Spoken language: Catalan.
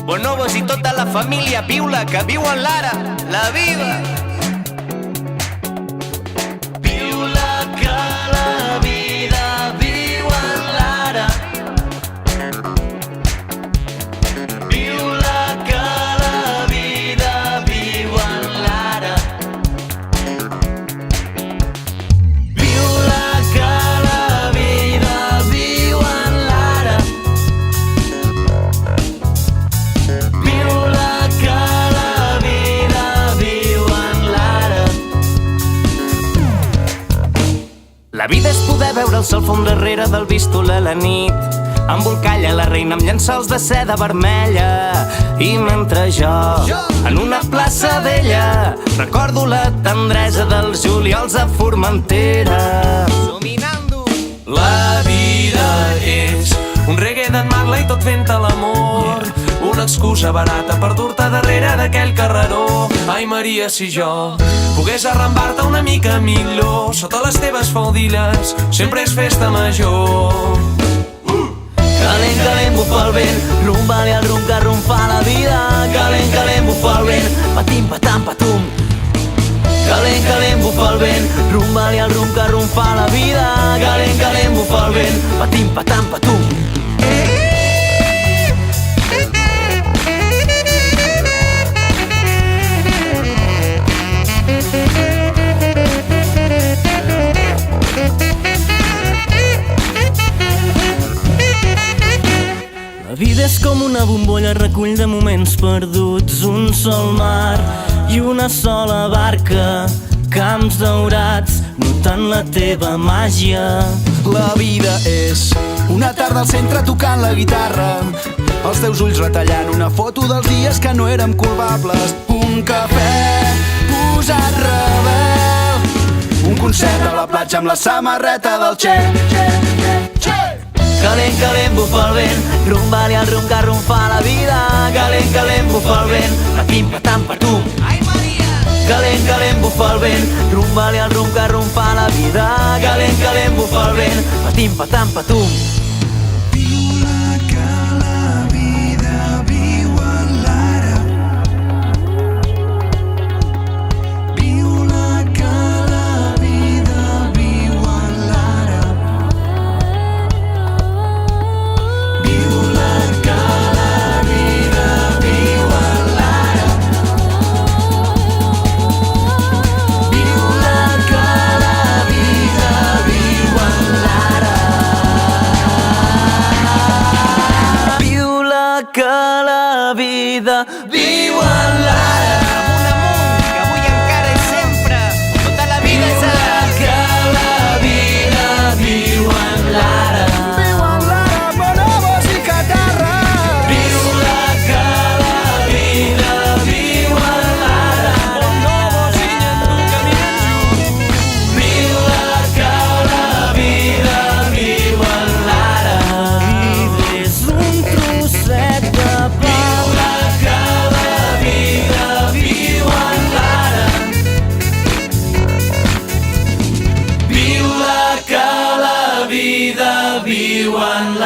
Bonobos i tota la família, viu-la, que viuen l'ara, la vida. Viu-la, que la vida viu en l'ara. Viu-la, que la vida viu en l'ara. Viu-la, que la vida viu en l'ara. Viu-la, que la vida viu en l'ara. La vida és poder veure el sol fondre darrere del bístol a la nit, embolcalla la reina amb llençols de seda vermella. I mentre jo, en una plaça vella, recordo la tendresa dels juliols a Formentera. Dominando. La vida és un reggae d'en Marley i tot fent l'amor, una excusa barata per dur-te darrere d'aquell carreró. Ai Maria, si jo pogués arrambar-te una mica millor, sota les teves faldilles sempre és festa major. Calent, calent, bufa el vent, rumba-li al rum que rumfa la vida. Calent, calent, bufa el vent, patim, patam, patum. Calent, calent, bufa el vent, rumba-li al rum que rumfa la vida. Calent, calent, bufa el vent, patim, patam, patum. La vida és com una bombolla, recull de moments perduts, un sol mar i una sola barca, camps daurats, notant la teva màgia. La vida és una tarda al centre tocant la guitarra, els teus ulls retallant una foto dels dies que no érem culpables. Un cafè posat rebel, un concert a la platja amb la samarreta del Che. Calent, calent, bufa el vent, rumba-li al rum que rumfa la vida. Calent, calent, bufa el vent, patim, patam, patum. Ai Maria! Calent, calent, bufa el vent, rumba-li al rum que rumfa la vida. Calent, calent, bufa el vent, patim, patam, patum. Viu-la, que la vida viu en l'ara. Viu-la, que la vida viu en l'ara. Viu-la, que la vida viu en l'ara. Viu-la, que la vida viu en l'ara. Viu-la, que la vida viu en l'ara. Amunt, amunt, que avui encara és sempre, tota la vida és ara. Que la vida viu en l'ara. Viu en l'ara, bonobos i catarra. Viu-la, que la vida viu en l'ara. Bonobos i llenço caminen junts. Viu-la, que la vida viu en l'ara. Vida és un trosset de pa. Viu-la, que la vida viu en l'ara. Viu-la, que la vida viu en l'ara.